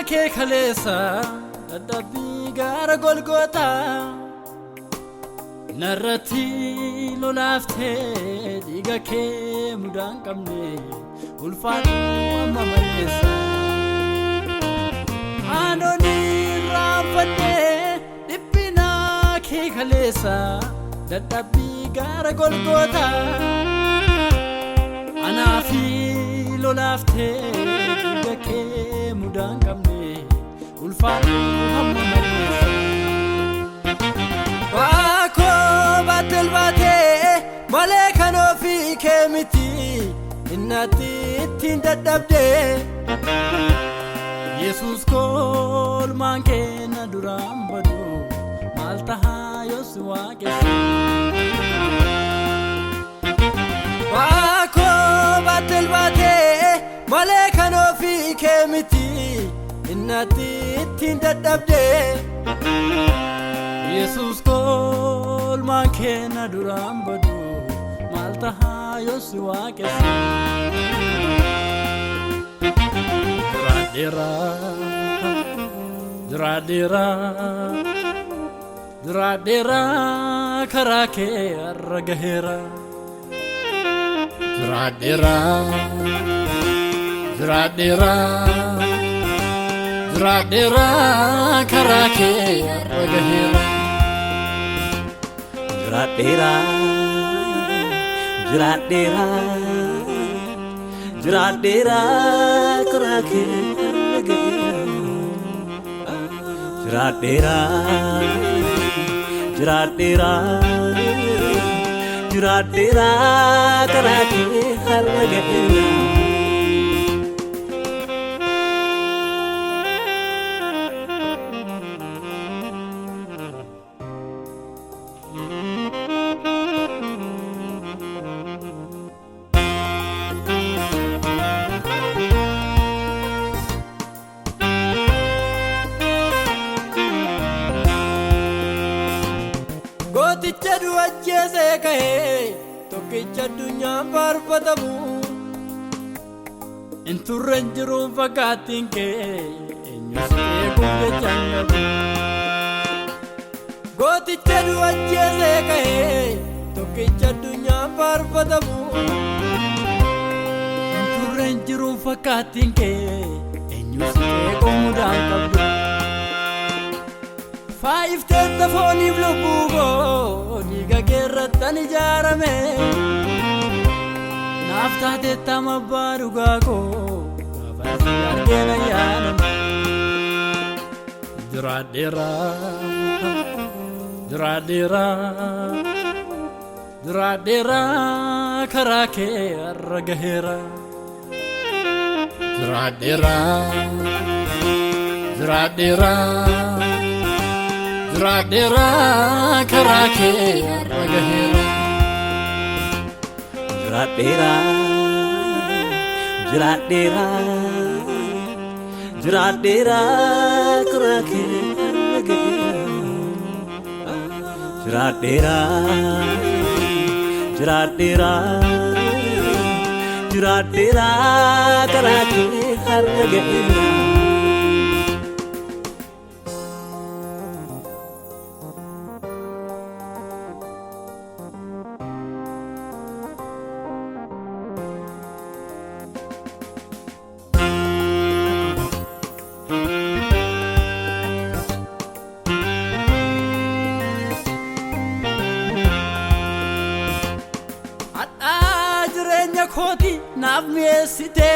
ke khalesa dadhabi gara golgota narrati lolafte diga ke mudan qabne ulfaatu amma malesa anoni rafate dibbina ke khalesa dadhabi gara golgota anafi lolafte diga ke mudan qabne ulfaatu amma malesa Wako batel bate malekano fi kemiti innati tindadabde Jesus kol manke na durambadu maltaha yoswa kesi Wako batel bate malekano fi kemiti innati tindadabde Jesus kol manke na durambadu maltaha yoswa kesi Dradera karake argahera Dradera karake argahera Jradera karake Jradera karake hargahera Goticha duwajese kahe tokkicha dunya barbadamu inturren jiru fakatin ke enyuse kunje changabu Goticha duwajese kahe tokkicha dunya barbadamu inturren jiru fakatin ke enyuse kunmudan kabdu Five ten the phone you blow Niga geratan jarame Nafta te tamabaruga ko Kavasi argena yanam Dradera karake argahera Dradera karake argahera Jradera karake argahera Jradera karake argahera Koti nafme site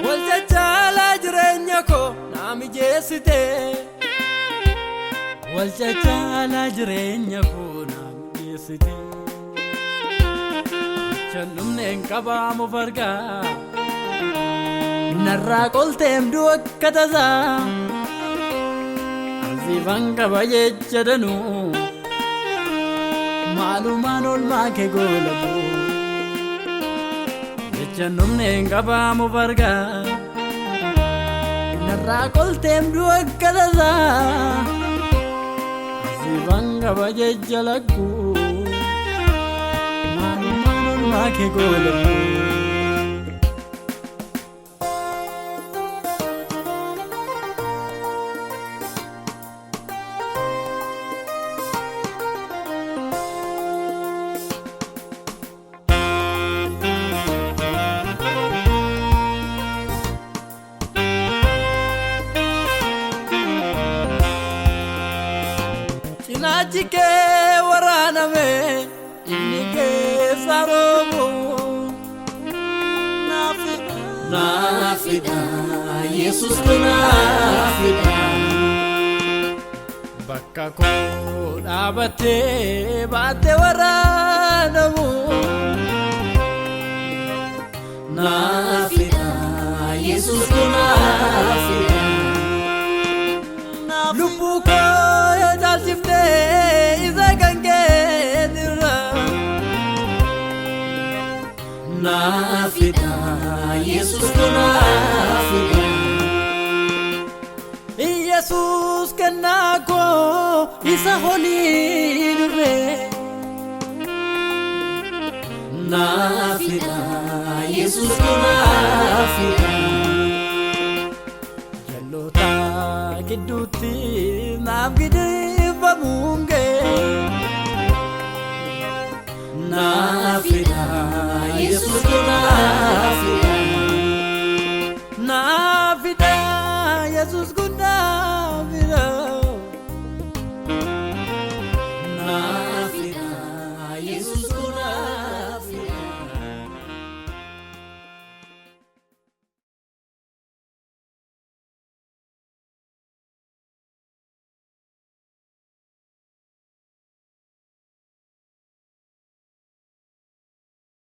Walja chala jirenya ko nami jesite Walja chala jirenya ko nami jesite Channumne nkaba mo farga Narra koltem duak kataza Azivanga baye chadanu Malumanol make golabu Jannumne ngaba mo barga narra koltem duak kadaza zivanga baje jalagu manul make golabu Jike waraname inike saromo nafida Jesus nafida bakka ko abate bate waranamu nafida Jesus nafida lubuko dalsifte izagange dira nafida Jesus nafida Jesus kanako isa holi dure nafida Jesus nafida jalota kiduti nabgide bamunge nafida Jesus nafida